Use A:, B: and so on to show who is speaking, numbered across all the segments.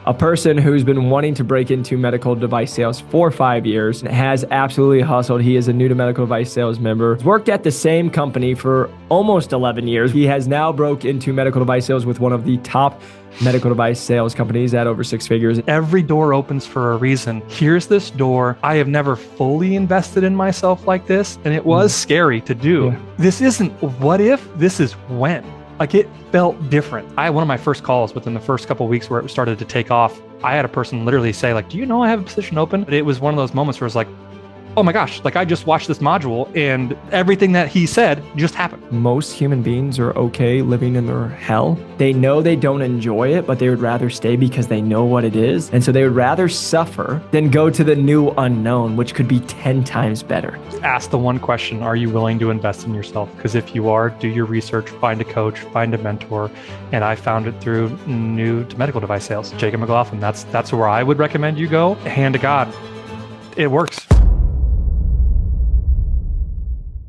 A: a person who's been wanting to break into medical device sales for 5 years, has absolutely hustled. He is a new to medical device sales member. He's worked at the same company for almost 11 years. He has now broke into medical device sales with one of the top medical device sales companies at over 6 figures.
B: Every door opens for a reason. Here's this door. I have never fully invested in myself like this, and it was scary to do. Yeah. This isn't what if, this is when. Like, it felt different. I had one of my first calls within the first couple of weeks where it started to take off. I had a person literally say, like, do you know I have a position open? But it was one of those moments where it's like, oh my gosh, like I just watched this module and everything that he said just happened.
A: Most human beings are okay living in their hell. They know they don't enjoy it, but they would rather stay because they know what it is. And so they would rather suffer than go to the new unknown, which could be 10 times better.
B: Ask the one question, are you willing to invest in yourself? Because if you are, do your research, find a coach, find a mentor. And I found it through new to medical device sales. Jacob McLaughlin, that's where I would recommend you go. Hand to God, it works.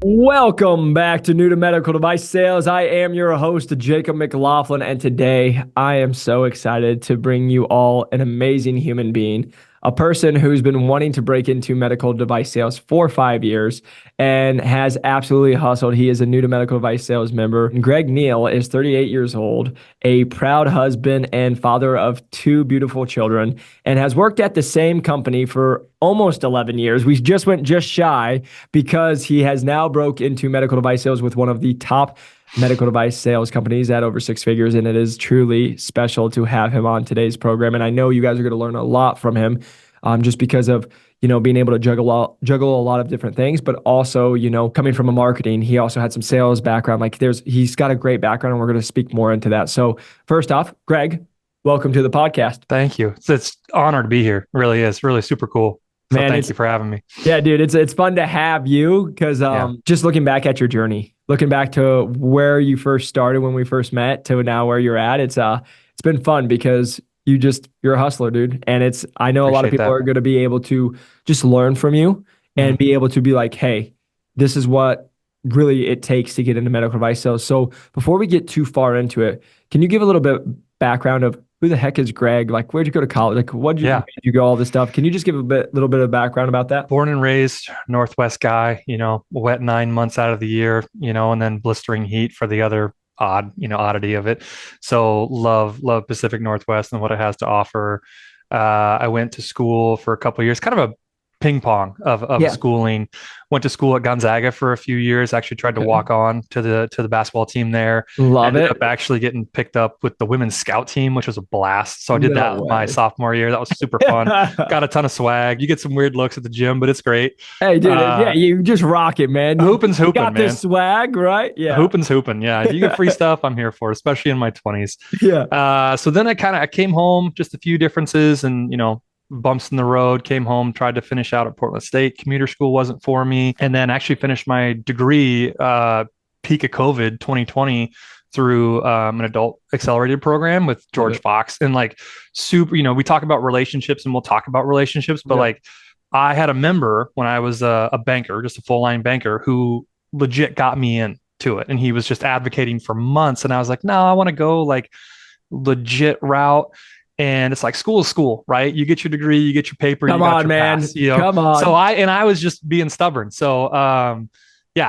A: Welcome back to New to Medical Device Sales. I am your host, Jacob McLaughlin, and today I am so excited to bring you all an amazing human being, a person who's been wanting to break into medical device sales for 5 years and has absolutely hustled. He is a new to medical device sales member. Greg Neal is 38 years old, a proud husband and father of 2 beautiful children, and has worked at the same company for almost 11 years. We just went just shy because he has now broke into medical device sales with one of the top medical device sales companies at over 6 figures. And it is truly special to have him on today's program. And I know you guys are going to learn a lot from him just because of, being able to juggle a lot of different things, but also, coming from a marketing, he also had some sales background. He's got a great background and we're going to speak more into that. So first off, Greg, welcome to the podcast.
B: Thank you. It's an honor to be here. It really is really super cool. So man, thank you for having me.
A: Yeah, dude, it's fun to have you because just looking back at your journey, looking back to where you first started when we first met to now where you're at, it's been fun because you're a hustler, dude. And I know a lot of people are going to be able to just learn from you and be able to be like, hey, this is what really it takes to get into medical device sales. So before we get too far into it, can you give a little bit background of who the heck is Greg? Like, where'd you go to college? Like, you go all this stuff? Can you just give little bit of background about that?
B: Born and raised Northwest guy, wet 9 months out of the year, and then blistering heat for the other oddity of it. So love Pacific Northwest and what it has to offer. I went to school for a couple of years, kind of a ping pong of schooling. Went to school at Gonzaga for a few years. Actually tried to walk on to the basketball team there.
A: Ended
B: up actually getting picked up with the women's scout team, which was a blast. So I did that my sophomore year. That was super fun. Got a ton of swag. You get some weird looks at the gym, but it's great.
A: Hey, dude, you just rock it, man.
B: Hoopin's hoopin',
A: got
B: man.
A: This swag, right? Yeah.
B: Hoopin's hoopin'. Yeah. If you get free stuff, I'm here for it, especially in my 20s.
A: Yeah.
B: So then I came home, just a few differences and, bumps in the road, came home, tried to finish out at Portland State. Commuter school wasn't for me. And then actually finished my degree, peak of COVID 2020 through an adult accelerated program with George Fox. And super, we talk about relationships and we'll talk about relationships, but I had a member when I was a banker, just a full line banker who legit got me into it. And he was just advocating for months. And I was like, no, I want to go legit route. And it's like school is school, right? You get your degree, you get your paper.
A: Come on, man.
B: Pass,
A: Come on.
B: So I was just being stubborn. So,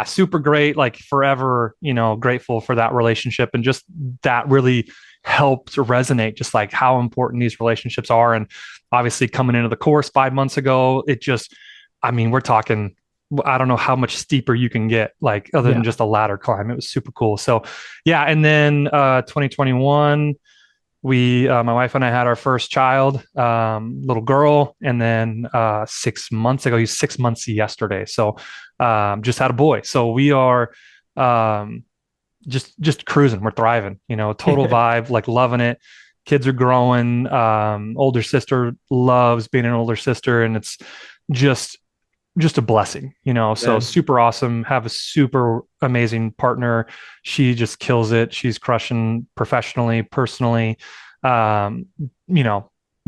B: super great. Forever, grateful for that relationship. And just that really helped resonate just how important these relationships are. And obviously coming into the course 5 months ago, we're talking, I don't know how much steeper you can get, other than just a ladder climb. It was super cool. So and then 2021, my wife and I had our first child, little girl. And then 6 months ago, he's 6 months yesterday. So just had a boy. So we are just cruising. We're thriving, total vibe, loving it. Kids are growing. Older sister loves being an older sister. And it's just a blessing, so super awesome. Have a super amazing partner. She just kills it. She's crushing professionally, personally,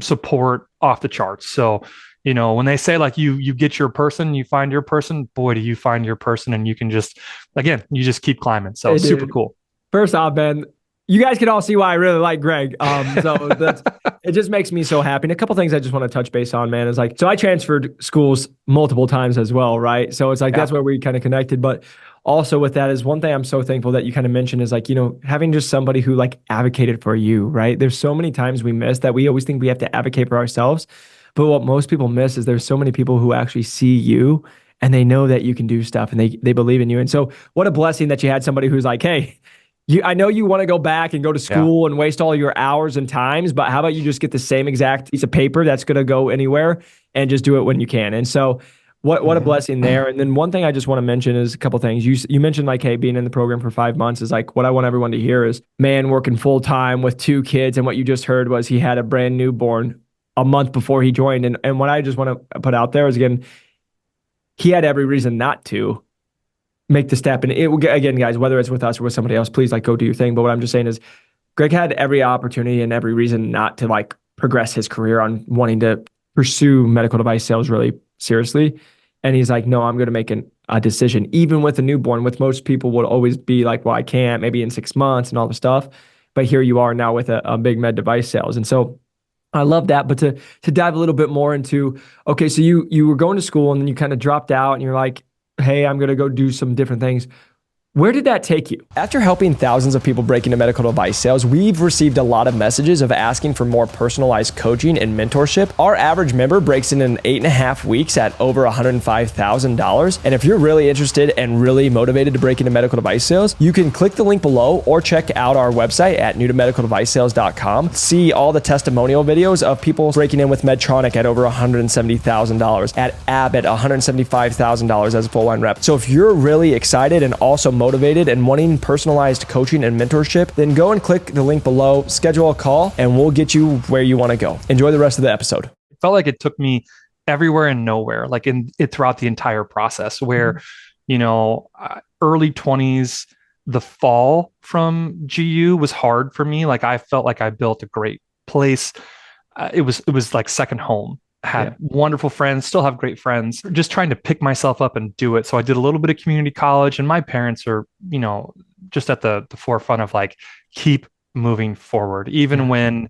B: support off the charts. So, when they say you get your person, you find your person, boy, do you find your person, and you can just keep climbing. So super cool.
A: First off, man, you guys can all see why I really like Greg. So that's it just makes me so happy. And a couple things I just want to touch base on, man, is like, so I transferred schools multiple times as well, right? So it's like,
B: Yeah.
A: that's where we kind of connected. But also with that is one thing I'm so thankful that you kind of mentioned is like, having just somebody who like advocated for you, right? There's so many times we miss that we always think we have to advocate for ourselves. But what most people miss is there's so many people who actually see you and they know that you can do stuff and they believe in you. And so what a blessing that you had somebody who's like, hey, I know you want to go back and go to
B: Yeah.
A: school and waste all your hours and times, but how about you just get the same exact piece of paper that's going to go anywhere and just do it when you can. And so what a blessing there. And then one thing I just want to mention is a couple things. You mentioned like, hey, being in the program for 5 months is like what I want everyone to hear is man working full time with 2 kids. And what you just heard was he had a brand newborn a month before he joined. And what I just want to put out there is again, he had every reason not to make the step. And again, guys, whether it's with us or with somebody else, please like go do your thing. But what I'm just saying is Greg had every opportunity and every reason not to like progress his career on wanting to pursue medical device sales really seriously. And he's like, no, I'm going to make a decision, even with a newborn, which most people would always be like, well, I can't, maybe in 6 months and all the stuff. But here you are now with a big med device sales. And so I love that. But to dive a little bit more into, okay, so you were going to school and then you kind of dropped out and you're like, hey, I'm going to go do some different things. Where did that take you? After helping thousands of people break into medical device sales, we've received a lot of messages of asking for more personalized coaching and mentorship. Our average member breaks in 8.5 weeks at over $105,000. And if you're really interested and really motivated to break into medical device sales, you can click the link below or check out our website at newtomedicaldevicesales.com. See all the testimonial videos of people breaking in with Medtronic at over $170,000, at Abbott $175,000 as a full line rep. So if you're really excited and also motivated and wanting personalized coaching and mentorship, then go and click the link below, schedule a call, and we'll get you where you want to go. Enjoy the rest of the episode.
B: It felt like it took me everywhere and nowhere, like in it throughout the entire process where, early 20s, the fall from GU was hard for me. Like I felt like I built a great place. It was like second home. Had wonderful friends, still have great friends, just trying to pick myself up and do it. So I did a little bit of community college, and my parents are, just at the forefront of like, keep moving forward. Even when,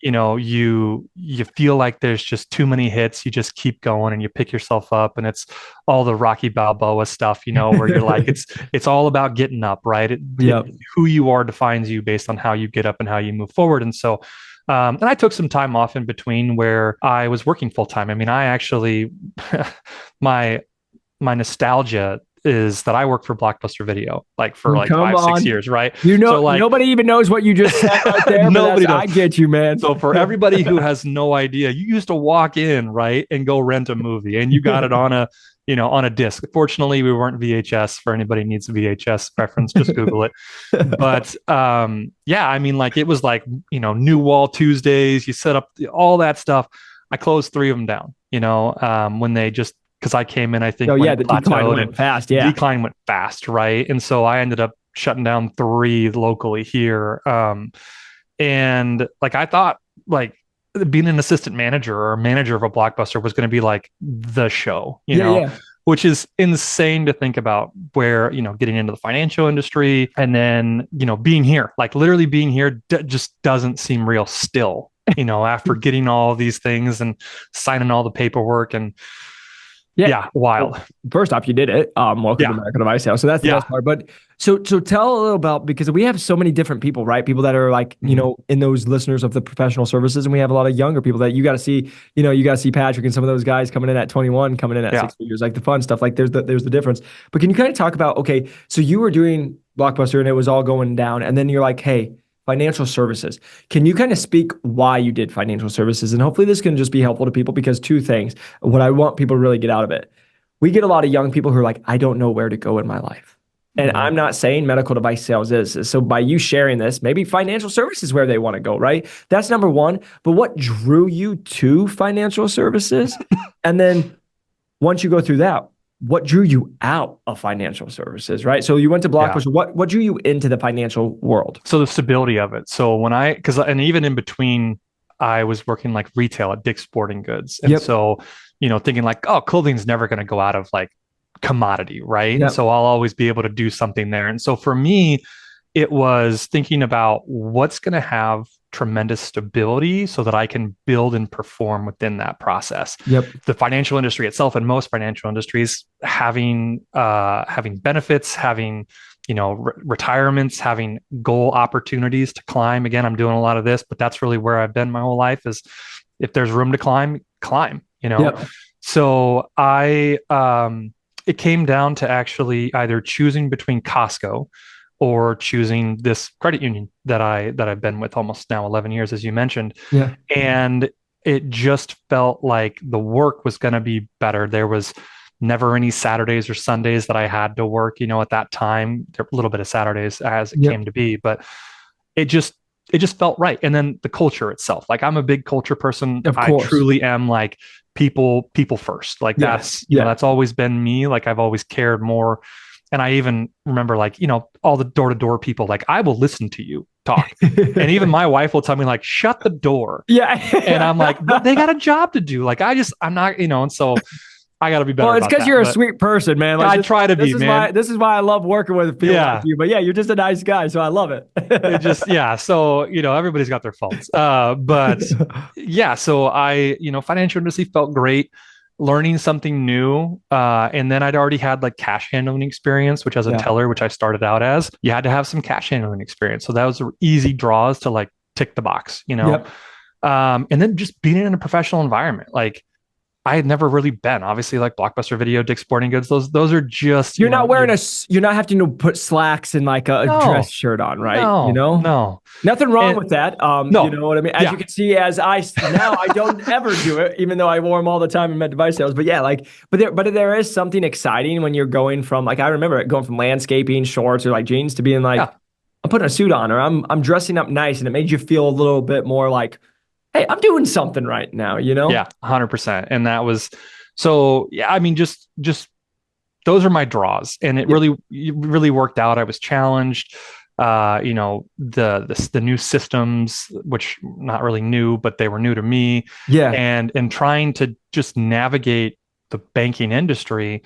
B: you feel like there's just too many hits, you just keep going and you pick yourself up. And it's all the Rocky Balboa stuff, where you're like, it's all about getting up, right? Who you are defines you based on how you get up and how you move forward. And so and I took some time off in between where I was working full time. I mean, I actually, my nostalgia is that I worked for Blockbuster Video, like for like 5-6 years, right?
A: So like, nobody even knows what you just said right there. Nobody knows. I get you, man.
B: So for everybody who has no idea, you used to walk in, right, and go rent a movie, and you got it on a on a disc. Fortunately, we weren't VHS. For anybody who needs a VHS reference, just Google it. But I mean, like it was like, New Wall Tuesdays, you set up all that stuff. I closed 3 of them down, when they just, because I came in, I think,
A: the decline went fast. Yeah.
B: Decline went fast, right? And so I ended up shutting down 3 locally here. And like I thought, like, being an assistant manager or manager of a Blockbuster was going to be like the show, which is insane to think about, where, getting into the financial industry and then, being here, like literally being here just doesn't seem real still, after getting all these things and signing all the paperwork and wild.
A: Well, first off, you did it. Welcome to Medical Device Sales. So that's the best part. But so tell a little about, because we have so many different people, right? People that are like, in those listeners of the professional services, and we have a lot of younger people that you got to see, you got to see Patrick and some of those guys coming in at 21, coming in at 6 figures, like the fun stuff, like there's the difference. But can you kind of talk about, okay, so you were doing Blockbuster and it was all going down, and then you're like, hey, financial services. Can you kind of speak why you did financial services? And hopefully this can just be helpful to people, because 2 things, what I want people to really get out of it. We get a lot of young people who are like, I don't know where to go in my life. And I'm not saying medical device sales is. So by you sharing this, maybe financial services is where they want to go, right? That's number 1. But what drew you to financial services? And then once you go through that, what drew you out of financial services, right? So you went to Blockbuster. What drew you into the financial world?
B: So the stability of it. So and even in between, I was working like retail at Dick's Sporting Goods. And so, thinking like, oh, clothing's never going to go out of like commodity, right? And so I'll always be able to do something there. And so for me, it was thinking about what's going to have tremendous stability so that I can build and perform within that process.
A: Yep.
B: The financial industry itself, and most financial industries, having benefits, having retirements, having goal opportunities to climb. Again, I'm doing a lot of this, but that's really where I've been my whole life. Is if there's room to climb, climb.
A: Yep.
B: So it came down to actually either choosing between Costco or choosing this credit union that I've been with almost now 11 years, as you mentioned.
A: Yeah.
B: And it just felt like the work was going to be better. There was never any Saturdays or Sundays that I had to work, at that time. There were a little bit of Saturdays as it
A: Yep.
B: came to be, but it just it just felt right. And then the culture itself, like I'm a big culture person.
A: Of
B: I
A: course.
B: truly am like people first. Like
A: Yes.
B: that's,
A: Yeah.
B: that's always been me. Like I've always cared more. And I even remember like, all the door to door people, like I will listen to you talk. And even my wife will tell me like, shut the door. And I'm like,
A: Yeah.
B: but they got a job to do. Like I'm not, and so I got to be better
A: Well, it's
B: about
A: because
B: that.
A: you're a
B: But
A: sweet person, man. Like
B: I try to be, man.
A: this is why I love working with people like
B: Yeah.
A: you. But yeah, you're just a nice guy, so I love it.
B: It just, yeah. So, everybody's got their faults. But yeah, so financial industry felt great, learning something new. And then I'd already had like cash handling experience, which as a
A: Yeah.
B: teller, which I started out as, you had to have some cash handling experience. So that was easy draws to like tick the box.
A: Yep.
B: And then just being in a professional environment, like I had never really been. Obviously, like Blockbuster Video, Dick's Sporting Goods, those are just,
A: You're not wearing you're not having to put slacks and like a dress
B: no,
A: shirt on, right?
B: no.
A: Nothing wrong
B: And
A: with that. You
B: no,
A: know what I mean? As you
B: yeah,
A: can see, now I don't ever do it, even though I wore them all the time in med device sales. But yeah, like, but there is something exciting when you're going from like I remember it going from landscaping shorts or like jeans to being like
B: yeah,
A: I'm putting a suit on or I'm dressing up nice, and it made you feel a little bit more like, hey, I'm doing something right now, you know?
B: yeah, 100%. And that was so. Yeah, I mean, just those are my draws, and
A: Yep.
B: it really worked out. I was challenged. The new systems, which not really new, but they were new to me,
A: Yeah.
B: and trying to just navigate the banking industry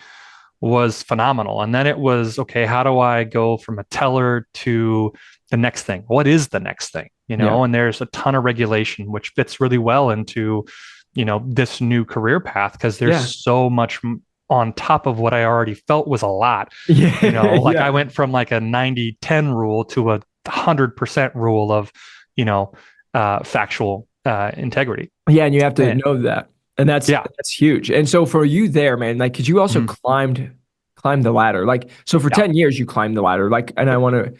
B: was phenomenal. And then it was, okay, how do I go from a teller to the next thing? What is the next thing?
A: Yeah.
B: And there's a ton of regulation, which fits really well into, this new career path because there's
A: Yeah.
B: so much on top of what I already felt was a lot.
A: Yeah.
B: Like I
A: Yeah.
B: went from like a 90-10 rule to a 100% rule of, factual integrity.
A: Yeah, and you have to
B: And
A: know that. And
B: yeah.
A: that's huge. And so for you there, man, like cuz you also
B: Mhm.
A: climbed the ladder. Like so for
B: Yeah.
A: 10 years you climbed the ladder. Like and I
B: Yep.
A: want to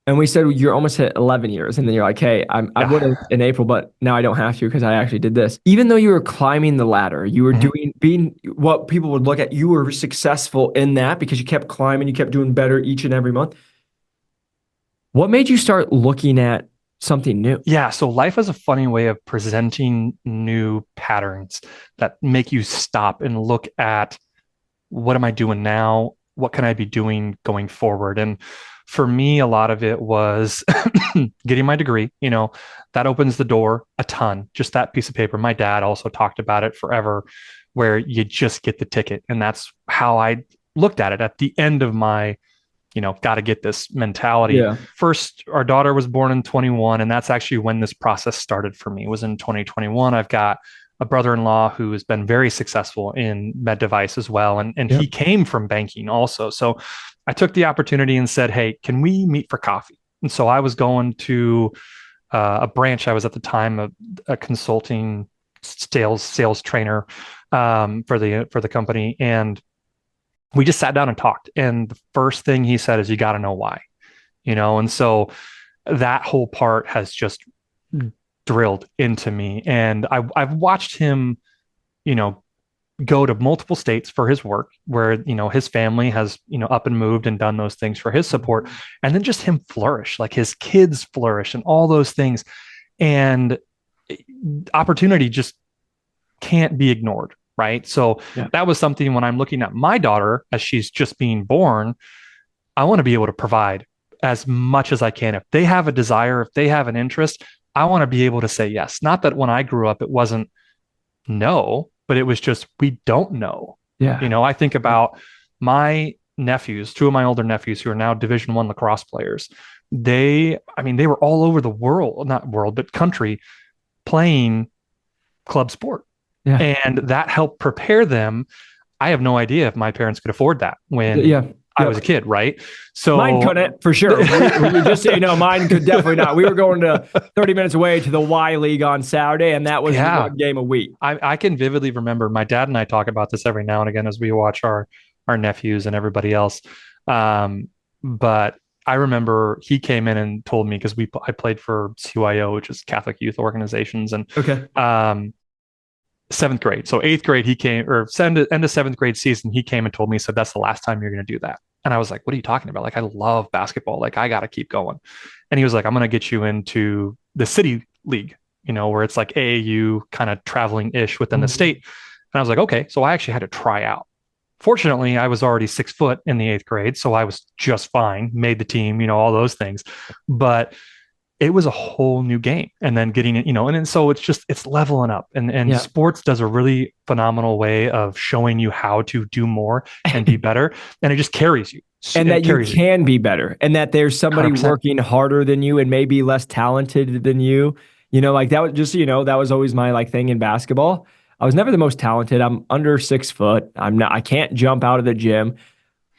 A: and we said you're almost at 11 years and then you're like, "Hey, I would have
B: Yeah.
A: in April, but now I don't have to because I actually did this." Even though you were climbing the ladder, you were
B: Mhm.
A: being what people would look at, you were successful in that because you kept climbing, you kept doing better each and every month. What made you start looking at something new?
B: Yeah, so life is a funny way of presenting new patterns that make you stop and look at what am I doing now? What can I be doing going forward? And for me, a lot of it was getting my degree, that opens the door a ton, just that piece of paper. My dad also talked about it forever, where you just get the ticket. And that's how I looked at it at the end of my got to get this mentality.
A: Yeah.
B: First, our daughter was born in 21, and that's actually when this process started for me. It was in 2021. I've got a brother-in-law who has been very successful in med device as well, and
A: Yep.
B: he came from banking also. So I took the opportunity and said, "Hey, can we meet for coffee?" And so I was going to a branch. I was at the time a consulting sales trainer for the company, and we just sat down and talked. And the first thing he said is, "You got to know why." And so that whole part has just drilled into me. And I've watched him, you know, go to multiple states for his work where, his family has, up and moved and done those things for his support. And then just him flourish, like his kids flourish and all those things. And opportunity just can't be ignored. Right. So
A: Yeah.
B: that was something when I'm looking at my daughter as she's just being born, I want to be able to provide as much as I can. If they have a desire, if they have an interest, I want to be able to say yes. Not that when I grew up, it wasn't no, but it was just, we don't know.
A: Yeah.
B: I think about my nephews, two of my older nephews who are now Division I lacrosse players. they were all over the world, not world, but country playing club sport.
A: Yeah.
B: And that helped prepare them. I have no idea if my parents could afford that when
A: Yeah.
B: I was a
A: Yep.
B: kid, right?
A: Mine
B: So
A: couldn't for sure. Just so you know, mine could definitely not. We were going to 30 minutes away to the Y League on Saturday, and that was
B: yeah,
A: one game a week.
B: I can vividly remember my dad and I talk about this every now and again as we watch our nephews and everybody else. But I remember he came in and told me because I played for CYO, which is Catholic Youth Organizations, and
A: Okay.
B: seventh grade. So eighth grade, he came, or end of seventh grade season, he came and told me, said, that's the last time you're going to do that. And I was like, what are you talking about? Like, I love basketball. Like, I got to keep going. And he was like, I'm going to get you into the city league, where it's like AAU kind of traveling ish within the state. And I was like, okay. So I actually had to try out. Fortunately, I was already 6 foot in the eighth grade. So I was just fine, made the team, all those things. But it was a whole new game. And then getting it, and then so it's leveling up. And
A: Yeah.
B: sports does a really phenomenal way of showing you how to do more and be better. And it just carries you.
A: And
B: It
A: that you
B: carries
A: can be better, and that there's somebody
B: 100%.
A: working harder than you and maybe less talented than you. Like that was just, that was always my like thing in basketball. I was never the most talented. I'm under 6 foot. I can't jump out of the gym,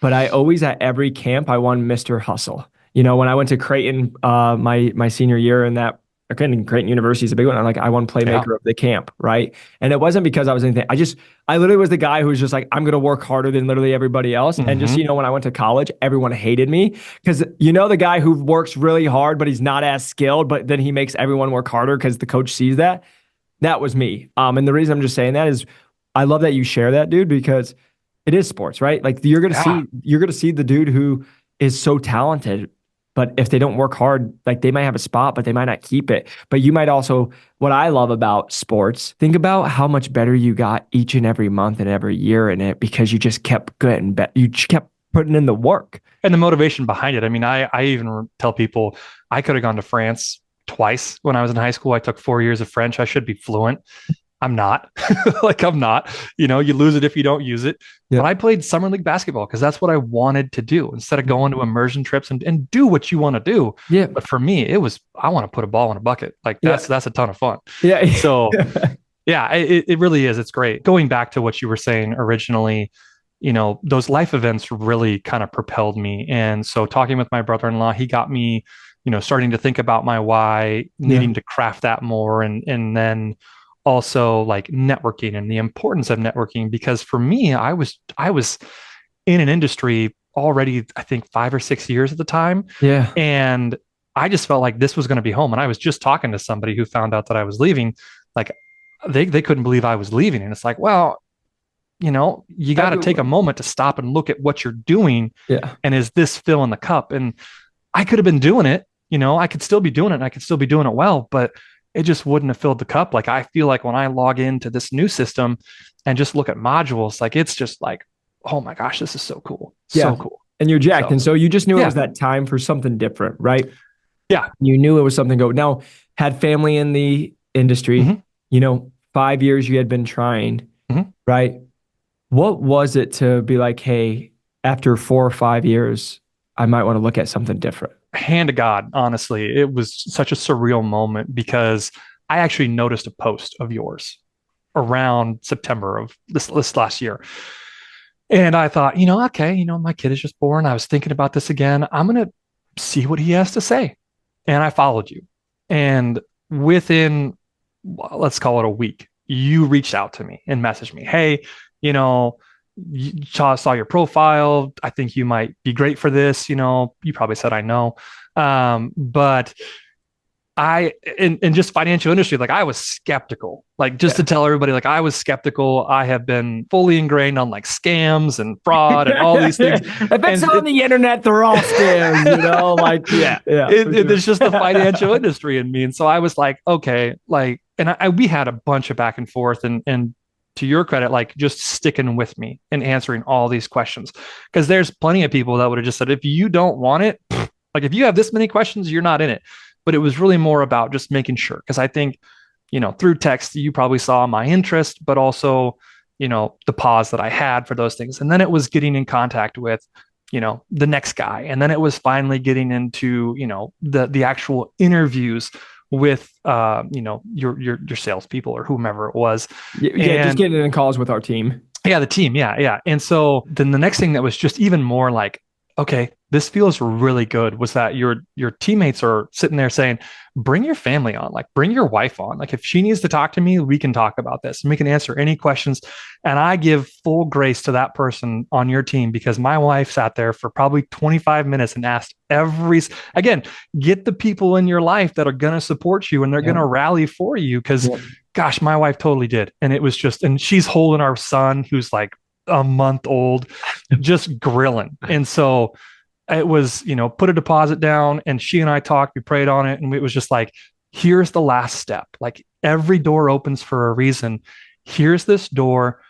A: but I always at every camp I won Mr. Hustle. When I went to Creighton, my senior year, and that Creighton University is a big one. I won
B: Yeah.
A: playmaker of the camp, right? And it wasn't because I was anything. I literally was the guy who was just like, I'm gonna work harder than literally everybody else. And just
B: Mm-hmm.
A: when I went to college, everyone hated me because the guy who works really hard, but he's not as skilled, but then he makes everyone work harder because the coach sees that. That was me. And the reason I'm just saying that is I love that you share that, dude, because it is sports, right? Like
B: Yeah.
A: you're gonna see the dude who is so talented, but if they don't work hard, like they might have a spot, but they might not keep it. But you might also, what I love about sports, think about how much better you got each and every month and every year in it because you just kept getting better. You just kept putting in the work.
B: And the motivation behind it. I mean, I even tell people I could have gone to France twice when I was in high school. I took 4 years of French. I should be fluent. I'm not. I'm not. You lose it if you don't use it.
A: Yeah.
B: But I played summer league basketball because that's what I wanted to do instead of going to immersion trips and do what you want to do.
A: Yeah.
B: But for me, it was I want to put a ball in a bucket. Like that's a ton of fun.
A: Yeah.
B: So yeah, it really is. It's great. Going back to what you were saying originally, those life events really kind of propelled me. And so talking with my brother-in-law, he got me, starting to think about my why, needing to craft that more. And then also like networking and the importance of networking, because for me, I was in an industry already, I think 5 or 6 years at the time.
A: Yeah.
B: And I just felt like this was going to be home. And I was just talking to somebody who found out that I was leaving. Like they couldn't believe I was leaving. And it's like, well, you got to take a moment to stop and look at what you're doing.
A: Yeah.
B: And is this filling the cup? And I could have been doing it, I could still be doing it and I could still be doing it well, but it just wouldn't have filled the cup. Like I feel like when I log into this new system and just look at modules, like it's just like, oh my gosh, this is so cool. So cool.
A: And you're jacked. And so you just knew it
B: Yeah.
A: was that time for something different, right?
B: Yeah.
A: You knew it was something go. Now, had family in the industry, 5 years you had been trying, right? What was it to be like, hey, after 4 or 5 years, I might want to look at something different?
B: Hand to God, honestly, it was such a surreal moment because I actually noticed a post of yours around September of this last year. And I thought, okay, my kid is just born. I was thinking about this again. I'm going to see what he has to say. And I followed you. And within, let's call it a week, you reached out to me and messaged me, hey, saw your profile. I think you might be great for this. You probably said I know. But in just financial industry, like I was skeptical, like just to tell everybody, like I was skeptical. I have been fully ingrained on like scams and fraud and all these things.
A: If it's on the internet, they're all scams, like, yeah.
B: There's just the financial industry in me. And so I was like, okay, like, and we had a bunch of back and forth and to your credit, like just sticking with me and answering all these questions. Because there's plenty of people that would have just said, if you don't want it, like if you have this many questions, you're not in it. But it was really more about just making sure. Because I think, through text, you probably saw my interest, but also, the pause that I had for those things. And then it was getting in contact with, the next guy. And then it was finally getting into, the actual interviews with, your salespeople or whomever it was.
A: Yeah, just
B: And
A: getting in calls with our team.
B: yeah, the team. Yeah, yeah. And so then the next thing that was just even more like, okay, this feels really good was that your teammates are sitting there saying, bring your family on, like bring your wife on. Like if she needs to talk to me, we can talk about this and we can answer any questions. And I give full grace to that person on your team because my wife sat there for probably 25 minutes and asked again, get the people in your life that are going to support you and they're going to rally for you because gosh, my wife totally did. And it was and she's holding our son who's like a month old, just grilling. And so it was, put a deposit down and she and I talked, we prayed on it. And it was just like, here's the last step. Like every door opens for a reason. Here's this door.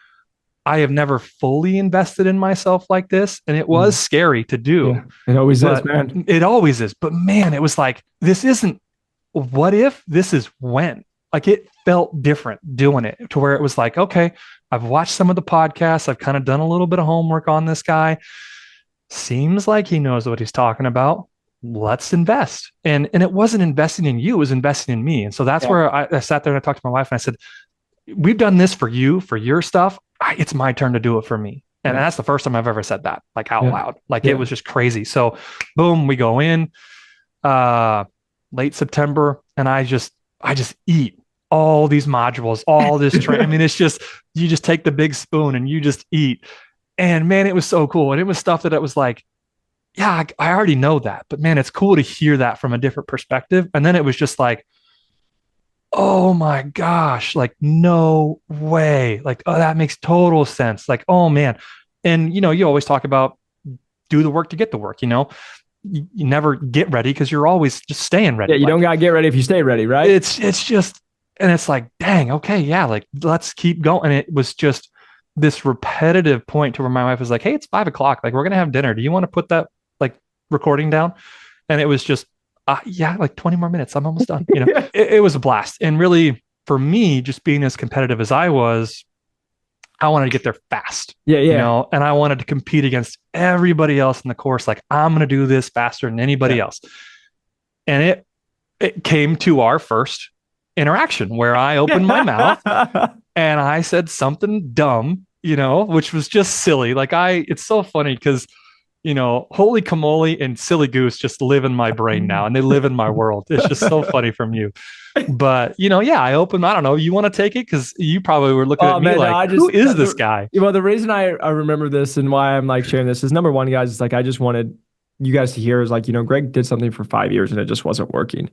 B: I have never fully invested in myself like this. And it was scary to do.
A: Yeah, it always is, man.
B: It always is. But man, it was like, this isn't what if, this is when. Like it felt different doing it to where it was like, okay, I've watched some of the podcasts. I've kind of done a little bit of homework on this guy. Seems like he knows what he's talking about. Let's invest. And it wasn't investing in you, it was investing in me. And so that's where I sat there and I talked to my wife and I said, we've done this for you, for your stuff. It's my turn to do it for me. And that's the first time I've ever said that, like out loud. Like it was just crazy. So boom, we go in late September and I just eat all these modules, all this I mean, it's just, you just take the big spoon and you just eat. And man, it was so cool. And it was stuff that it was like, yeah, I already know that, but man, it's cool to hear that from a different perspective. And then it was just like, oh my gosh, like, no way. Like, oh, that makes total sense. Like, oh man. And, you always talk about do the work to get the work, you never get ready because you're always just staying ready.
A: Yeah, you don't got to get ready if you stay ready, right?
B: It's just, and it's like, dang, okay, yeah, like let's keep going. And it was just this repetitive point to where my wife was like, hey, it's 5:00. Like we're going to have dinner. Do you want to put that like recording down? And it was just, yeah, like 20 more minutes. I'm almost done. It was a blast. And really for me, just being as competitive as I was, I wanted to get there fast.
A: Yeah.
B: And I wanted to compete against everybody else in the course. Like I'm going to do this faster than anybody else. And it came to our first interaction where I opened my mouth and I said something dumb, which was just silly. Like it's so funny because, holy camole and silly goose just live in my brain now and they live in my world. It's just so funny from you. But, I opened, I don't know, you want to take it? Because you probably were looking at me like, who is this guy?
A: Well, the reason I remember this and why I'm like sharing this is number one, guys, it's like, I just wanted you guys to hear is like, Greg did something for 5 years and it just wasn't working.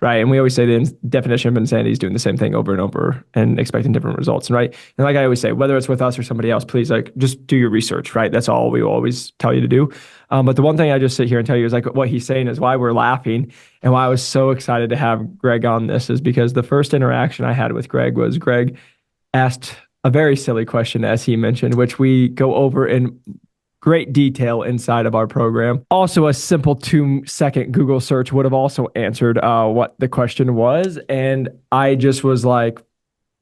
A: Right. And we always say the definition of insanity is doing the same thing over and over and expecting different results. Right. And like I always say, whether it's with us or somebody else, please like just do your research. Right. That's all we always tell you to do. But the one thing I just sit here and tell you is like what he's saying is why we're laughing and why I was so excited to have Greg on this is because the first interaction I had with Greg was Greg asked a very silly question, as he mentioned, which we go over in great detail inside of our program. Also, a simple 2-second Google search would have also answered what the question was. And I just was like,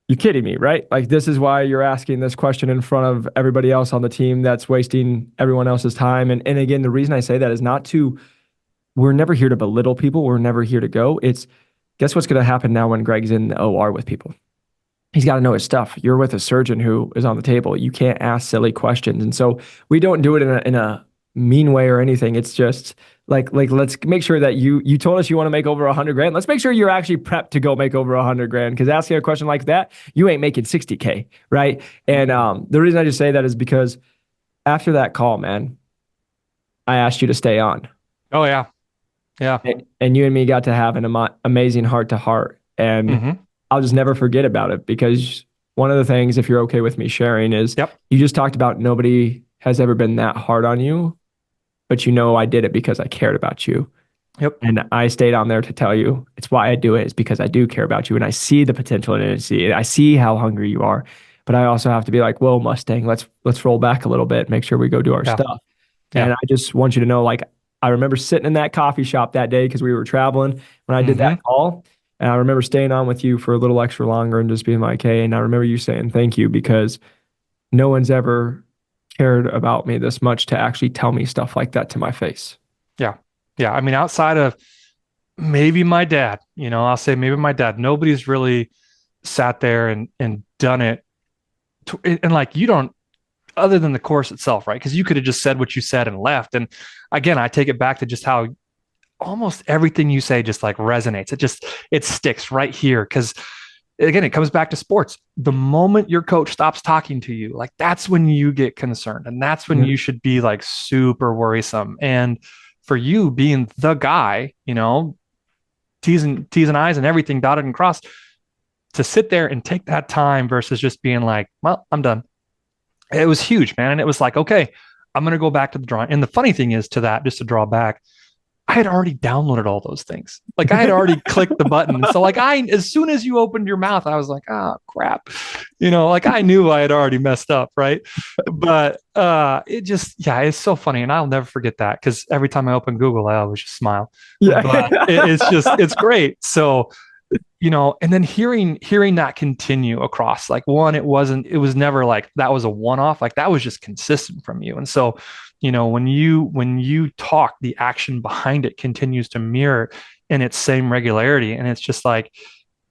A: you're kidding me, right? Like, this is why you're asking this question in front of everybody else on the team that's wasting everyone else's time. And again, the reason I say that is we're never here to belittle people. We're never here to go. It's, guess what's going to happen now when Greg's in the OR with people? He's got to know his stuff. You're with a surgeon who is on the table. You can't ask silly questions. And so we don't do it in a mean way or anything. It's just like let's make sure that you told us you want to make over 100 grand. Let's make sure you're actually prepped to go make over 100 grand. Because asking a question like that, you ain't making 60K, right? And the reason I just say that is because after that call, man, I asked you to stay on.
B: Oh yeah, yeah.
A: And you and me got to have an amazing heart to heart. And I'll just never forget about it because one of the things, if you're okay with me sharing, is you just talked about nobody has ever been that hard on you, but I did it because I cared about you.
B: Yep.
A: And I stayed on there to tell you it's why I do it is because I do care about you and I see the potential in it. I see how hungry you are, but I also have to be like, whoa, Mustang, let's roll back a little bit, make sure we go do our stuff. Yeah. And I just want you to know, like, I remember sitting in that coffee shop that day because we were traveling when I did that call. And I remember staying on with you for a little extra longer and just being like, hey, and I remember you saying thank you because no one's ever cared about me this much to actually tell me stuff like that to my face.
B: Yeah. Yeah. I mean, outside of maybe my dad, I'll say maybe my dad, nobody's really sat there and done it. And like, you don't, other than the course itself, right? Because you could have just said what you said and left. And again, I take it back to just how almost everything you say just like resonates. It sticks right here. Because again, it comes back to sports. The moment your coach stops talking to you, like that's when you get concerned. And that's when you should be like super worrisome. And for you being the guy, T's and I's and everything dotted and crossed, to sit there and take that time versus just being like, well, I'm done. It was huge, man. And it was like, okay, I'm going to go back to the drawing. And the funny thing is to that, just to draw back, I had already downloaded all those things. Like I had already clicked the button. So like as soon as you opened your mouth, I was like, oh crap. Like I knew I had already messed up. Right. But it's so funny. And I'll never forget that because every time I open Google, I always just smile.
A: Yeah.
B: But it's great. So, and then hearing that continue across, like it was never like that was a one-off, like that was just consistent from you. And so, when you talk, the action behind it continues to mirror in its same regularity. And it's just like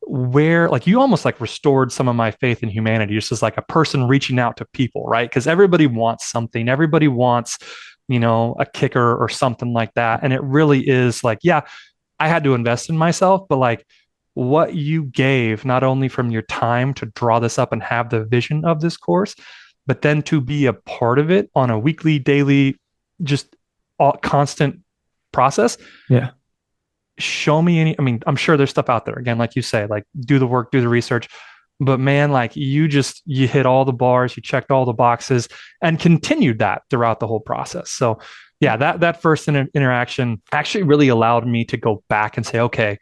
B: where, like you almost like restored some of my faith in humanity, just as like a person reaching out to people, right? Because everybody wants something, everybody wants, a kicker or something like that. And it really is like, yeah, I had to invest in myself, but like, what you gave, not only from your time to draw this up and have the vision of this course, but then to be a part of it on a weekly, daily, just constant process.
A: Yeah.
B: Show me I mean, I'm sure there's stuff out there. Again, like you say, like do the work, do the research. But man, like you hit all the bars, you checked all the boxes and continued that throughout the whole process. So yeah, that first interaction actually really allowed me to go back and say, okay,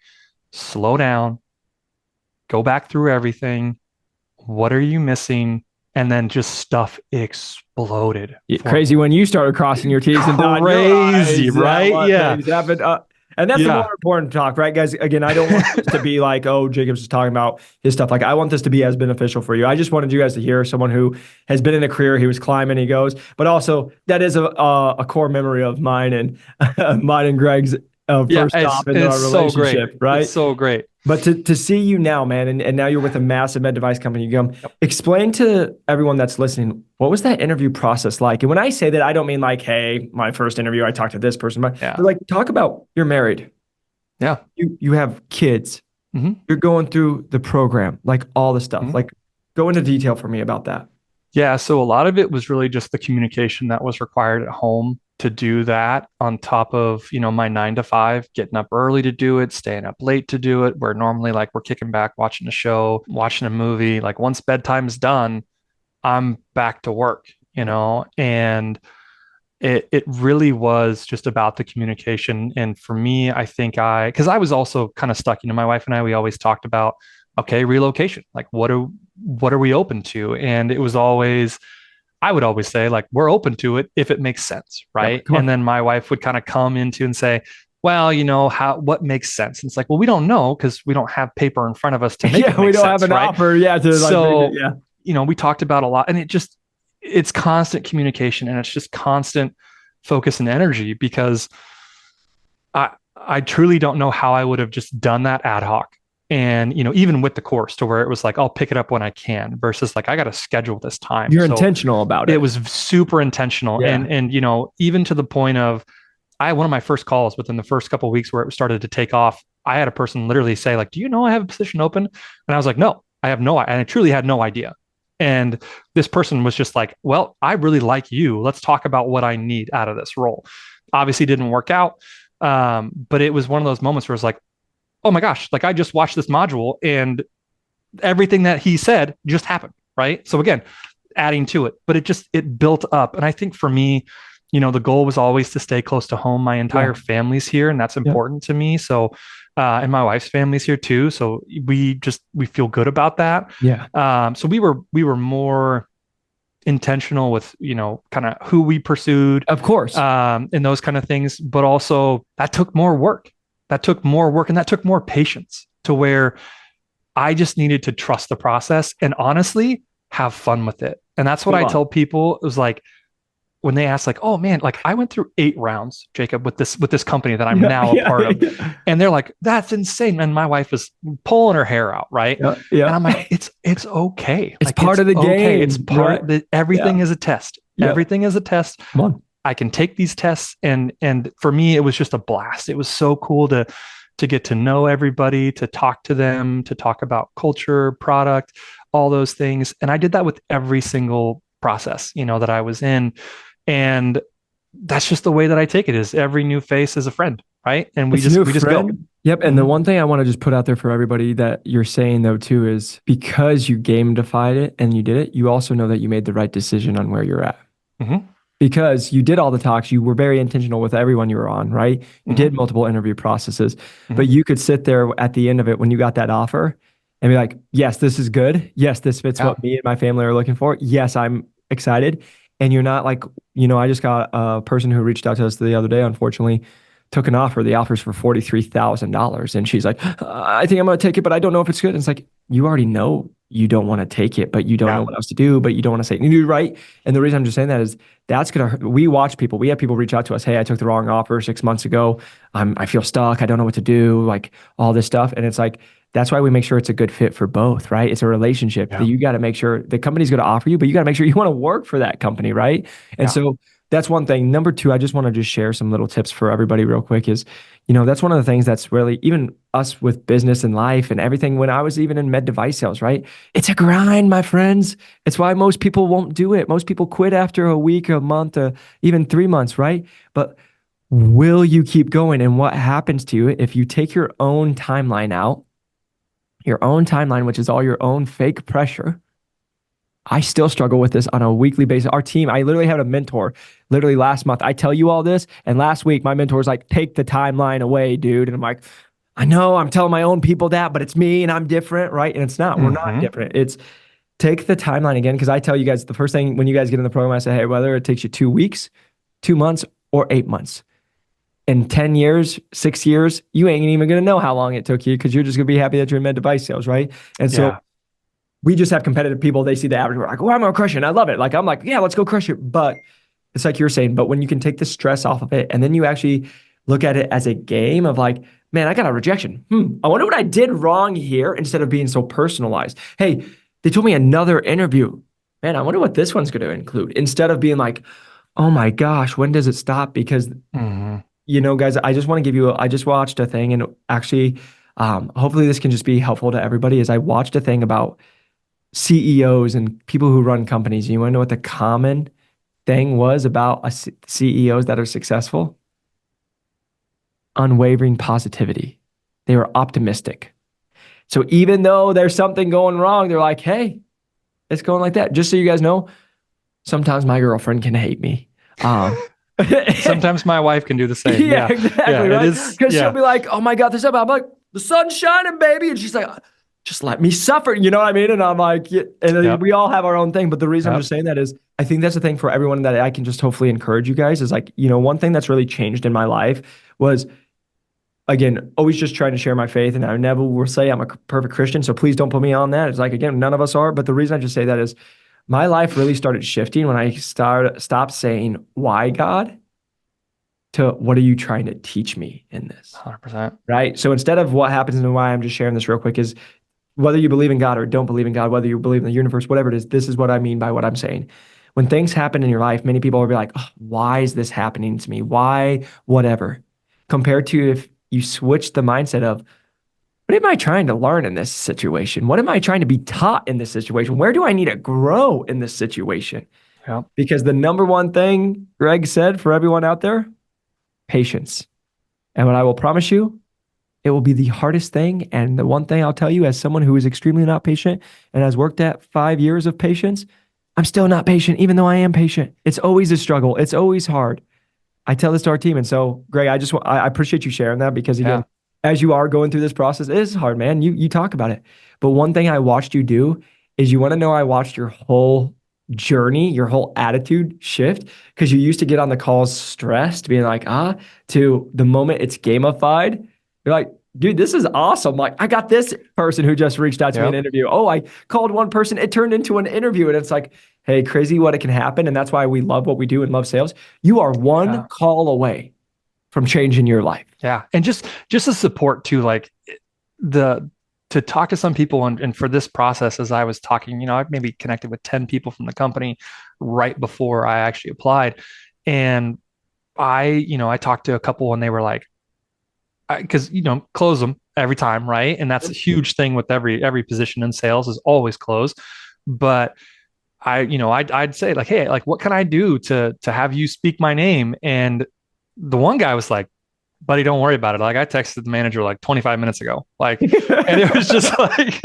B: slow down, go back through everything. What are you missing? And then just stuff exploded.
A: Yeah, crazy when you started crossing your T's and dotting your I's,
B: right? Yeah.
A: And that's the more important talk, right, guys? Again, I don't want this to be like, oh, Jacob's just talking about his stuff. Like, I want this to be as beneficial for you. I just wanted you guys to hear someone who has been in a career, he was climbing, he goes, but also that is a core memory of mine and mine and Greg's first stop in our relationship,
B: so
A: right?
B: It's so great.
A: But to see you now, man, and now you're with a massive med device company, explain to everyone that's listening, what was that interview process like? And when I say that, I don't mean like, hey, my first interview, I talked to this person, but like talk about you're married.
B: Yeah.
A: You have kids.
B: Mm-hmm.
A: You're going through the program, like all the stuff. Mm-hmm. Like go into detail for me about that.
B: Yeah. So a lot of it was really just the communication that was required at home to do that on top of, my 9 to 5, getting up early to do it, staying up late to do it, where normally like we're kicking back, watching a show, watching a movie, like once bedtime is done, I'm back to work, and it really was just about the communication. And for me, I think because I was also kind of stuck, my wife and I, we always talked about, okay, relocation, like what are we open to? And it was always, I would always say like, we're open to it if it makes sense. Right. Yep, and then my wife would kind of come into and say, well, what makes sense? And it's like, well, we don't know because we don't have paper in front of us to make it make
A: we don't
B: sense,
A: have an
B: right?
A: offer. Yeah.
B: So, we talked about a lot, and it's constant communication, and it's just constant focus and energy, because I truly don't know how I would have just done that ad hoc. And, even with the course, to where it was like, I'll pick it up when I can, versus like, I got to schedule this time.
A: You're intentional about it.
B: It was super intentional. Yeah. And, even to the point of, one of my first calls within the first couple of weeks where it started to take off, I had a person literally say like, do you know I have a position open? And I was like, no, I have no, and I truly had no idea. And this person was just like, well, I really like you. Let's talk about what I need out of this role. Obviously didn't work out. But it was one of those moments where it's like, oh my gosh, like I just watched this module and everything that he said just happened. Right. So again, adding to it, but it built up. And I think for me, the goal was always to stay close to home. My entire family's here, and that's important to me. So, and my wife's family's here too. So we feel good about that.
A: Yeah.
B: So we were more intentional with, kind of who we pursued,
A: of course,
B: and those kind of things, but also that took more work. And that took more patience, to where I just needed to trust the process and honestly have fun with it. And that's what I tell people. It was like, when they ask like, "Oh man, like I went through 8 rounds, Jacob, with this company that I'm
A: Yeah,
B: now a
A: yeah,
B: part of,"
A: yeah,
B: and they're like, "That's insane." And my wife was pulling her hair out, right?
A: yeah, yeah.
B: And I'm like, "It's okay.
A: It's
B: Like
A: part
B: it's
A: of the
B: okay. It's
A: game, right?
B: part that
A: Yeah,
B: everything is a test.
A: yeah.
B: Everything is a test.
A: Come on.
B: I can take these tests." And for me, it was just a blast. It was so cool to get to know everybody, to talk to them, to talk about culture, product, all those things. And I did that with every single process, that I was in. And that's just the way that I take it, is every new face is a friend, right? And we
A: It's a
B: just
A: new
B: we just go.
A: friend. Yep. And the
B: Mm-hmm.
A: one thing I want to just put out there for everybody that you're saying though too is because you gamified it and you did it, you also know that you made the right decision on where you're at.
B: Mm-hmm.
A: Because you did all the talks, you were very intentional with everyone you were on, right? You did
B: Mm-hmm.
A: multiple interview processes, but
B: Mm-hmm.
A: you could sit there at the end of it when you got that offer and be like, yes, this is good. Yes, this fits
B: Yeah.
A: what me and my family are looking for. Yes, I'm excited. And you're not like, I just got a person who reached out to us the other day, unfortunately, took an offer. The offer's for $43,000. And she's like, I think I'm going to take it, but I don't know if it's good. And it's like, you already know you don't want to take it, but you don't know
B: Yeah.
A: what else to do, but you don't want to say, you're right. And the reason I'm just saying that is that's going to hurt. We watch people, we have people reach out to us. Hey, I took the wrong offer 6 months ago. I feel stuck. I don't know what to do. Like all this stuff. And it's like, that's why we make sure it's a good fit for both, right? It's a relationship that
B: Yeah.
A: you got to make sure the company's going to offer you, but you got to make sure you want to work for that company, right? And
B: Yeah.
A: so that's one thing. Number two, I just want to just share some little tips for everybody real quick is, that's one of the things that's really even us with business and life and everything when I was even in med device sales, right? It's a grind, my friends. It's why most people won't do it. Most people quit after a week, a month, even 3 months, right? But will you keep going? And what happens to you if you take your own timeline out, your own timeline, which is all your own fake pressure? I still struggle with this on a weekly basis. Our team, I literally had a mentor literally last month. I tell you all this. And last week, my mentor was like, take the timeline away, dude. And I'm like, I know I'm telling my own people that, but it's me and I'm different, right? And it's not. We're not
B: Mm-hmm.
A: different. It's take the timeline again. Because I tell you guys, the first thing when you guys get in the program, I say, hey, whether it takes you 2 weeks, 2 months, or 8 months, in 10 years, 6 years, you ain't even going to know how long it took you because you're just going to be happy that you're in med device sales, right? And so
B: Yeah.
A: we just have competitive people. They see the average. We're like, oh, I'm going to crush it. And I love it. Like, I'm like, yeah, let's go crush it. But it's like you're saying, but when you can take the stress off of it and then you actually look at it as a game of like, man, I got a rejection. I wonder what I did wrong here instead of being so personalized. Hey, they told me another interview. Man, I wonder what this one's going to include instead of being like, oh my gosh, when does it stop? Because,
B: Mm-hmm.
A: guys, I just want to give you, I just watched a thing and actually, hopefully this can just be helpful to everybody is I watched a thing about CEOs and people who run companies. You want to know what the common thing was about CEOs that are successful? Unwavering positivity. They were optimistic. So even though there's something going wrong, they're like, hey, it's going like that. Just so you guys know, sometimes my girlfriend can hate me. Um,
B: Sometimes my wife can do the same.
A: yeah,
B: Yeah. Yeah.
A: exactly,
B: It
A: right?
B: is.
A: Because she'll
B: Yeah.
A: be like, oh my God, there's something. I'm like, the sun's shining, baby. And she's like, just let me suffer. You know what I mean? And I'm like, yeah. And
B: Yep.
A: we all have our own thing. But the reason I'm just
B: Yep.
A: saying that is I think that's the thing for everyone that I can just hopefully encourage you guys is like, one thing that's really changed in my life was again, always just trying to share my faith. And I never will say I'm a perfect Christian. So please don't put me on that. It's like, again, none of us are. But the reason I just say that is my life really started shifting when I stopped saying, why God, to what are you trying to teach me in this?
B: 100%.
A: Right. So instead of what happens and why I'm just sharing this real quick is whether you believe in God or don't believe in God, whether you believe in the universe, whatever it is, this is what I mean by what I'm saying. When things happen in your life, many people will be like, oh, why is this happening to me? Why, whatever. Compared to if you switch the mindset of, what am I trying to learn in this situation? What am I trying to be taught in this situation? Where do I need to grow in this situation?
B: Yep.
A: Because the number one thing Greg said for everyone out there, patience. And what I will promise you, it will be the hardest thing. And the one thing I'll tell you, as someone who is extremely not patient and has worked at 5 years of patience, I'm still not patient, even though I am patient. It's always a struggle. It's always hard. I tell this to our team. And so, Greg, I appreciate you sharing that because again,
B: Yeah.
A: as you are going through this process, it is hard, man. You talk about it. But one thing I watched you do is you want to know I watched your whole journey, your whole attitude shift because you used to get on the calls stressed, being like, to the moment it's gamified, you're like, dude, this is awesome. Like, I got this person who just reached out to me in an
B: Yep.
A: interview. Oh, I called one person, it turned into an interview. And it's like, hey, crazy what it can happen. And that's why we love what we do and love sales. You are one
B: Yeah.
A: call away from changing your life.
B: Yeah. And just the support too, like the to talk to some people and for this process, as I was talking, I've maybe connected with 10 people from the company right before I actually applied. And I talked to a couple and they were like, because close them every time, right? And that's a huge thing with every position in sales is always close. But I'd say like, hey, like what can I do to have you speak my name? And the one guy was like, buddy, don't worry about it. Like I texted the manager like 25 minutes ago. Like, and it was just like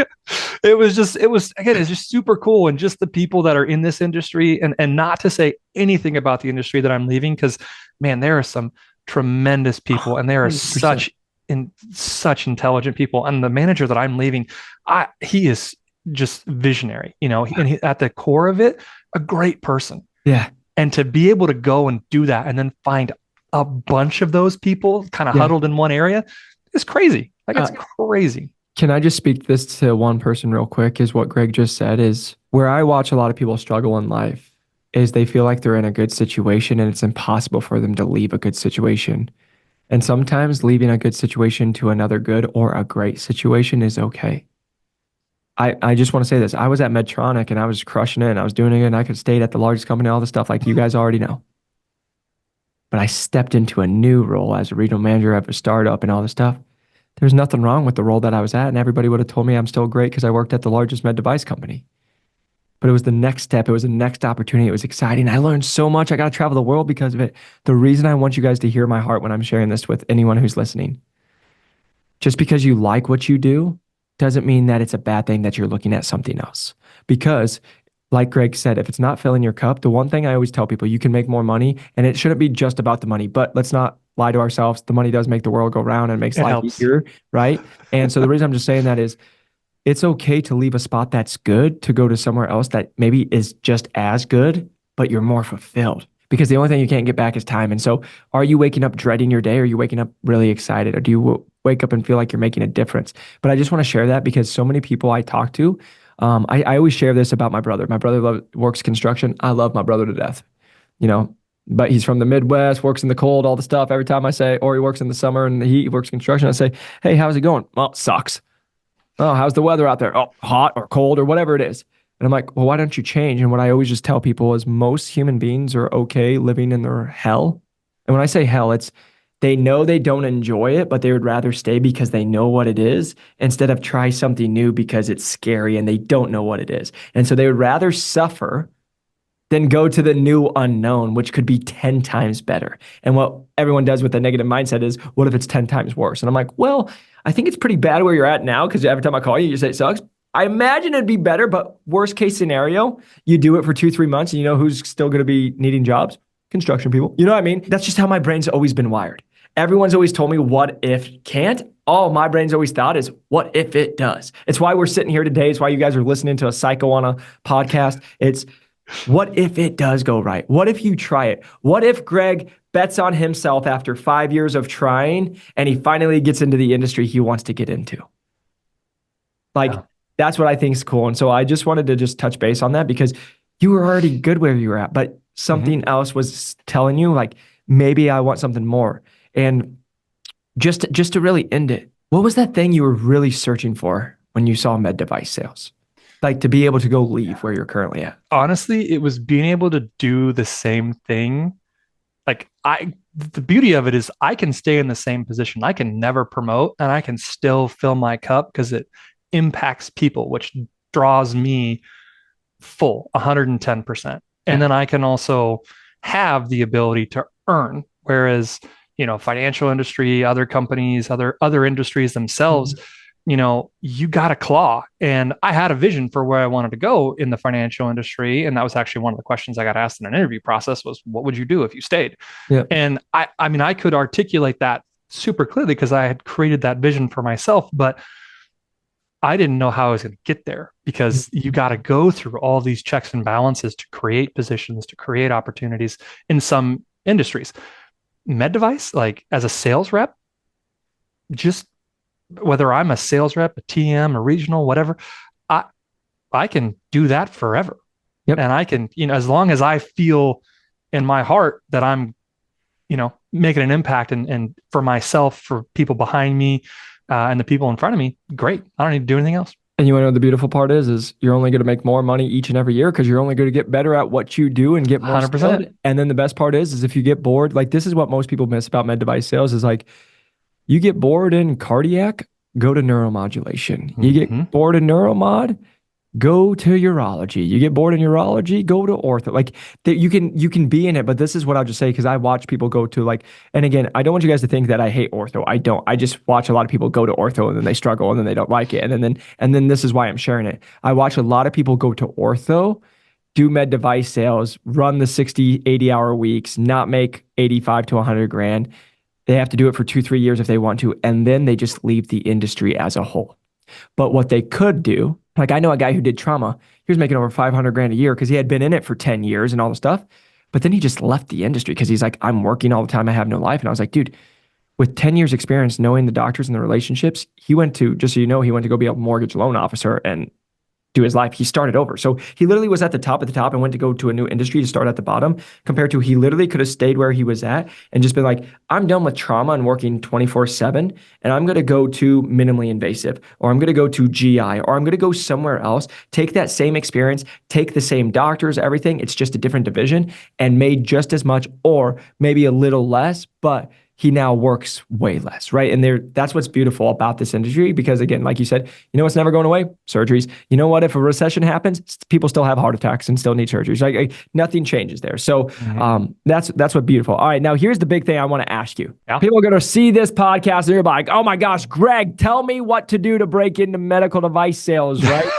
B: it was it's just super cool. And just the people that are in this industry and not to say anything about the industry that I'm leaving, because man, there are some tremendous people and there are
A: 100%.
B: such intelligent people. And the manager that I'm leaving, he is just visionary, and at the core of it, a great person.
A: Yeah.
B: And to be able to go and do that and then find a bunch of those people kind of
A: Yeah.
B: huddled in one area is crazy. Like it's crazy.
A: Can I just speak this to one person real quick? Is what Greg just said is where I watch a lot of people struggle in life is they feel like they're in a good situation and it's impossible for them to leave a good situation. And sometimes leaving a good situation to another good or a great situation is okay. I just want to say this. I was at Medtronic and I was crushing it and I was doing it and I could stay at the largest company, all the stuff like you guys already know. But I stepped into a new role as a regional manager of a startup and all this stuff. There's nothing wrong with the role that I was at, and everybody would have told me I'm still great because I worked at the largest med device company. But it was the next step. It was the next opportunity. It was exciting. I learned so much. I got to travel the world because of it. The reason I want you guys to hear my heart when I'm sharing this with anyone who's listening, just because you like what you do doesn't mean that it's a bad thing that you're looking at something else. Because like Greg said, if it's not filling your cup, the one thing I always tell people, you can make more money and it shouldn't be just about the money, but let's not lie to ourselves. The money does make the world go round and makes
B: It
A: life
B: helps.
A: easier, right? And so the reason I'm just saying that is it's okay to leave a spot that's good to go to somewhere else that maybe is just as good, but you're more fulfilled. Because the only thing you can't get back is time. And so, are you waking up dreading your day? Or are you waking up really excited? Or do you wake up and feel like you're making a difference? But I just want to share that because so many people I talk to, I always share this about my brother. My brother works construction. I love my brother to death, you know, but he's from the Midwest, works in the cold, all the stuff. Every time I say, or he works in the summer and he works construction, I say, hey, how's it going? Well, it sucks. Oh, how's the weather out there? Oh, hot or cold or whatever it is. And I'm like, well, why don't you change? And what I always just tell people is most human beings are okay living in their hell. And when I say hell, it's they know they don't enjoy it, but they would rather stay because they know what it is instead of try something new because it's scary and they don't know what it is. And so they would rather suffer than go to the new unknown, which could be 10 times better. And what everyone does with a negative mindset is, what if it's 10 times worse? And I'm like, well, I think it's pretty bad where you're at now because every time I call you, you say it sucks. I imagine it'd be better, but worst case scenario, you do it for 2, 3 months and you know who's still going to be needing jobs? Construction people. You know what I mean? That's just how my brain's always been wired. Everyone's always told me, what if can't? All my brain's always thought is, what if it does? It's why we're sitting here today. It's why you guys are listening to a psycho on a podcast. It's what if it does go right? What if you try it? What if Greg bets on himself after 5 years of trying and he finally gets into the industry he wants to get into? Like,
B: Yeah.
A: that's what I think is cool. And so I just wanted to just touch base on that because you were already good where you were at, but
B: Mm-hmm.
A: something else was telling you, like, maybe I want something more. And just to really end it, what was that thing you were really searching for when you saw med device sales? Like to be able to go leave where you're currently at.
B: Honestly, it was being able to do the same thing. Like the beauty of it is I can stay in the same position. I can never promote and I can still fill my cup because it impacts people, which draws me full 110%. And
A: Yeah.
B: then I can also have the ability to earn. Whereas, financial industry, other companies, other industries themselves,
A: Mhm.
B: You got to claw. And I had a vision for where I wanted to go in the financial industry. And that was actually one of the questions I got asked in an interview process was, what would you do if you stayed?
A: Yeah.
B: And I mean, I could articulate that super clearly because I had created that vision for myself, but I didn't know how I was going to get there because you got to go through all these checks and balances to create positions, to create opportunities in some industries. Med device, like as a sales rep, just whether I'm a sales rep, a TM, a regional, whatever, I I can do that forever.
A: Yep.
B: And I can, as long as I feel in my heart that I'm, making an impact and for myself, for people behind me, and the people in front of me, great. I don't need to do anything else.
A: And you want to know the beautiful part is you're only going to make more money each and every year because you're only going to get better at what you do and get more skilled.
B: 100%.
A: And then the best part is if you get bored, like this is what most people miss about med device sales is like you get bored in cardiac, go to neuromodulation. You
B: Mm-hmm.
A: get bored in neuromod, go to urology. You get bored in urology, go to ortho. Like you can be in it, but this is what I'll just say because I watch people go to like, and again, I don't want you guys to think that I hate ortho. I don't. I just watch a lot of people go to ortho and then they struggle and then they don't like it. And then this is why I'm sharing it. I watch a lot of people go to ortho, do med device sales, run the 60, 80-hour weeks, not make 85 to 100 grand. They have to do it for 2, 3 years if they want to, and then they just leave the industry as a whole. But what they could do, like I know a guy who did trauma, he was making over 500 grand a year because he had been in it for 10 years and all the stuff. But then he just left the industry because he's like, I'm working all the time. I have no life. And I was like, dude, with 10 years experience knowing the doctors and the relationships, he went to, just so you know, he went to go be a mortgage loan officer and do his life. He started over. So he literally was at the top and went to go to a new industry to start at the bottom compared to he literally could have stayed where he was at and just been like, I'm done with trauma and working 24/7 and I'm going to go to minimally invasive or I'm going to go to GI or I'm going to go somewhere else, take that same experience, take the same doctors, everything. It's just a different division and made just as much or maybe a little less, but he now works way less, right? And that's what's beautiful about this industry because again, like you said, you know what's never going away? Surgeries. You know what? If a recession happens, people still have heart attacks and still need surgeries. Like nothing changes there. So that's what's beautiful. All right, now here's the big thing I want to ask you.
B: Yeah.
A: People are going to see this podcast and they're like, oh my gosh, Greg, tell me what to do to break into medical device sales, right?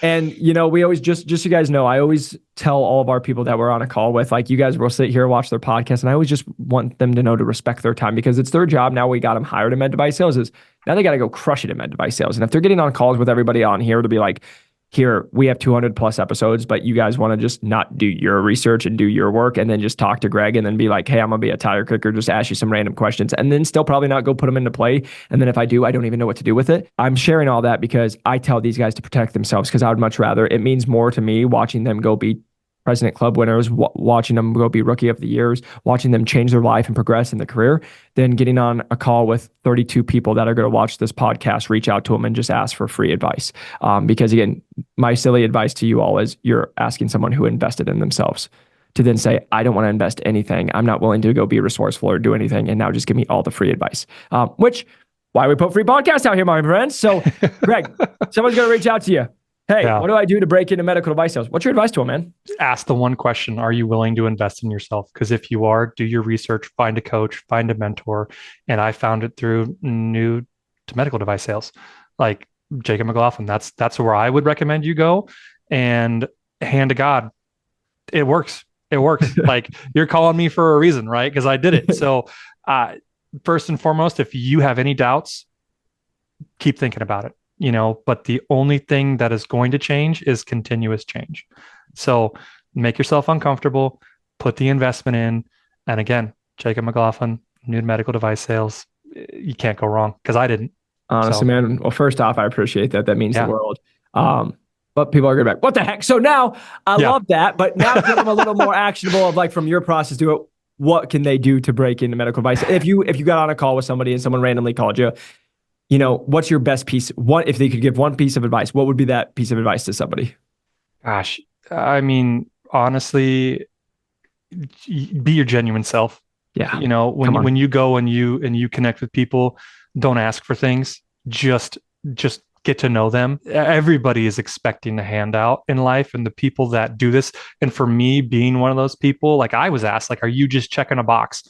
A: And, we always just so you guys know, I always tell all of our people that we're on a call with, like, you guys will sit here and watch their podcast. And I always just want them to know to respect their time because it's their job. Now we got them hired in med device sales is now they got to go crush it in med device sales. And if they're getting on calls with everybody on here to be like, here, we have 200 plus episodes, but you guys want to just not do your research and do your work and then just talk to Greg and then be like, hey, I'm going to be a tire kicker, just ask you some random questions and then still probably not go put them into play. And then if I do, I don't even know what to do with it. I'm sharing all that because I tell these guys to protect themselves because I would much rather, it means more to me watching them go be President Club winners, watching them go be Rookie of the Years, watching them change their life and progress in the career, than getting on a call with 32 people that are going to watch this podcast, reach out to them and just ask for free advice. Because again, my silly advice to you all is you're asking someone who invested in themselves to then say, I don't want to invest anything. I'm not willing to go be resourceful or do anything. And now just give me all the free advice, which why we put free podcasts out here, my friends. So Greg, someone's going to reach out to you. Hey, what do I do to break into medical device sales? What's your advice to them, man?
B: Ask the one question: are you willing to invest in yourself? Because if you are, do your research, find a coach, find a mentor. And I found it through new to medical device sales, like Jacob McLaughlin. That's where I would recommend you go. And hand to God, it works. It works. Like you're calling me for a reason, right? Because I did it. So, first and foremost, if you have any doubts, keep thinking about it. But the only thing that is going to change is continuous change. So make yourself uncomfortable, put the investment in. And again, Jacob McLaughlin, new medical device sales, you can't go wrong because I didn't.
A: Honestly, man. Well, first off, I appreciate that. That means the world. But people are going to be like, what the heck? So now I love that. But now give them a little more actionable of like from your process to it. What can they do to break into medical device? If you got on a call with somebody and someone randomly called you, what's your best piece? What if they could give one piece of advice? What would be that piece of advice to somebody?
B: Gosh, I mean, honestly, be your genuine self.
A: Yeah.
B: When you go and you connect with people, don't ask for things. Just get to know them. Everybody is expecting a handout in life, and the people that do this, and for me being one of those people, like I was asked, like, are you just checking a box?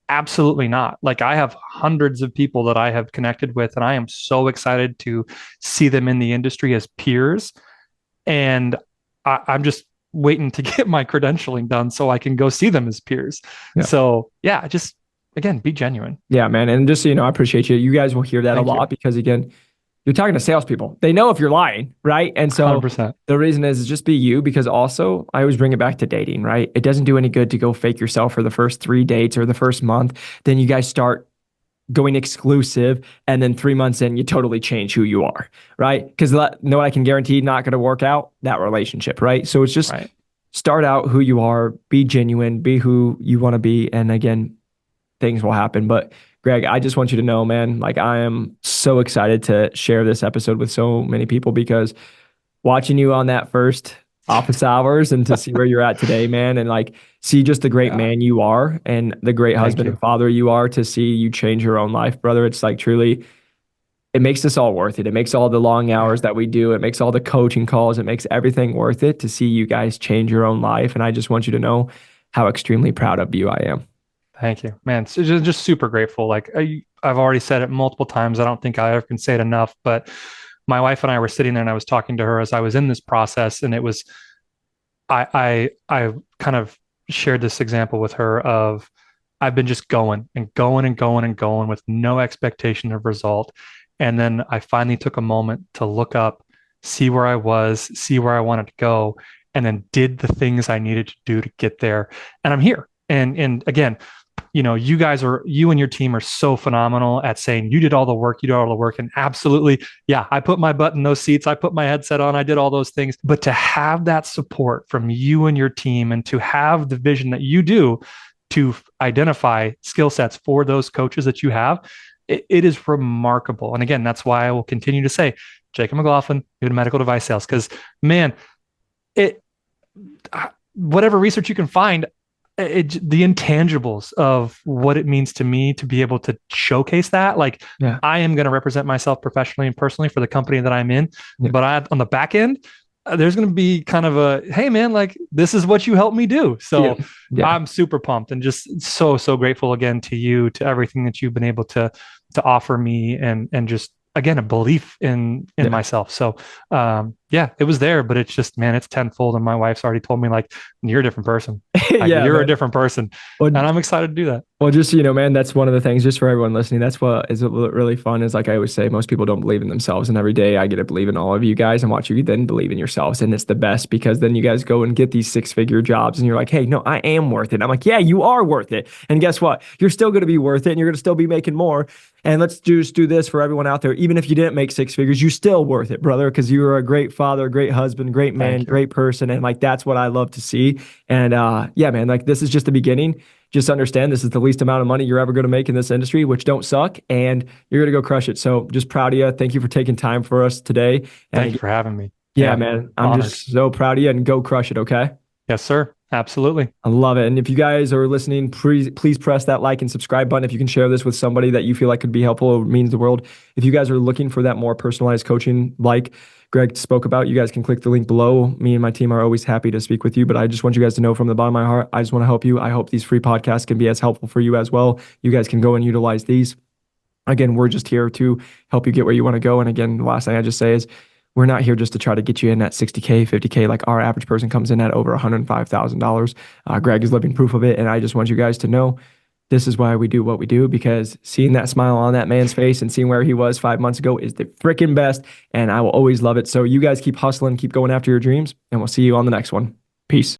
B: Absolutely not. Like I have hundreds of people that I have connected with, and I am so excited to see them in the industry as peers. And I'm just waiting to get my credentialing done so I can go see them as peers. Yeah. So just again, be genuine.
A: Yeah, man. And just so you know, I appreciate you. You guys will hear that a lot because again, you're talking to salespeople. They know if you're lying, right? And so
B: 100%.
A: The reason is just be you because also I always bring it back to dating, right? It doesn't do any good to go fake yourself for the first 3 dates or the first month. Then you guys start going exclusive, and then 3 months in, you totally change who you are, right? Because know what I can guarantee not going to work out? That relationship, right? So it's just
B: Right.
A: start out who you are, be genuine, be who you want to be. And again, things will happen. But Greg, I just want you to know, man, like I am so excited to share this episode with so many people because watching you on that first office hours and to see where you're at today, man, and like see just the great
B: Yeah.
A: man you are and the great
B: Thank
A: husband
B: you.
A: and father you are, to see you change your own life, brother. It's like truly, it makes this all worth it. It makes all the long hours that we do. It makes all the coaching calls. It makes everything worth it to see you guys change your own life. And I just want you to know how extremely proud of you I am.
B: Thank you, man. So just super grateful. Like I've already said it multiple times. I don't think I ever can say it enough. But my wife and I were sitting there, and I was talking to her as I was in this process, and it was I kind of shared this example with her of I've been just going and going and going and going with no expectation of result. And then I finally took a moment to look up, see where I was, see where I wanted to go, and then did the things I needed to do to get there. And I'm here. And again, you and your team are so phenomenal at saying you did all the work, you did all the work. And absolutely, yeah, I put my butt in those seats, I put my headset on, I did all those things. But to have that support from you and your team and to have the vision that you do to identify skill sets for those coaches that you have, it is remarkable. And again, that's why I will continue to say, Jacob McLaughlin, new to medical device sales, because man, it whatever research you can find, the intangibles of what it means to me to be able to showcase that. Like,
A: Yeah.
B: I am going to represent myself professionally and personally for the company that I'm in,
A: Yeah.
B: but on the back end, there's going to be kind of a, hey man, like this is what you helped me do.
A: Yeah.
B: So
A: Yeah.
B: I'm super pumped and just so grateful again to you, to everything that you've been able to offer me, and just again a belief in
A: Yeah.
B: myself. So yeah, it was there, but it's just, man, it's tenfold. And my wife's already told me, like, you're a different person. Like,
A: Yeah,
B: you're a
A: man.
B: different person.
A: Well,
B: And I'm excited to do that.
A: Well, just so you know, man, that's one of the things, just for everyone listening, that's what is really fun is like I always say, most people don't believe in themselves. And every day I get to believe in all of you guys and watch you then believe in yourselves. And it's the best because then you guys go and get these six-figure jobs and you're like, hey, no, I am worth it. I'm like, yeah, you are worth it. And guess what? You're still going to be worth it and you're going to still be making more. And let's just do this for everyone out there. Even if you didn't make six figures, you still worth it, brother, because you are a great father, great husband, great man,
B: Thank you.
A: great person. And like, that's what I love to see. And yeah, man, like this is just the beginning. Just understand this is the least amount of money you're ever going to make in this industry, which don't suck, and you're going to go crush it. So just proud of you. Thank you for taking time for us today.
B: Thank
A: And
B: you for having me.
A: yeah,
B: Yeah,
A: man, I'm
B: honored.
A: just so proud of you and go crush it. Okay.
B: Yes, sir. Absolutely.
A: I love it. And if you guys are listening, please press that like and subscribe button. If you can share this with somebody that you feel like could be helpful, it means the world. If you guys are looking for that more personalized coaching, like Greg spoke about, you guys can click the link below. Me and my team are always happy to speak with you, but I just want you guys to know from the bottom of my heart, I just want to help you. I hope these free podcasts can be as helpful for you as well. You guys can go and utilize these. Again, we're just here to help you get where you want to go. And again, the last thing I just say is we're not here just to try to get you in at 60K, 50K. Like our average person comes in at over $105,000. Greg is living proof of it. And I just want you guys to know this is why we do what we do, because seeing that smile on that man's face and seeing where he was 5 months ago is the freaking best. And I will always love it. So you guys keep hustling, keep going after your dreams, and we'll see you on the next one. Peace.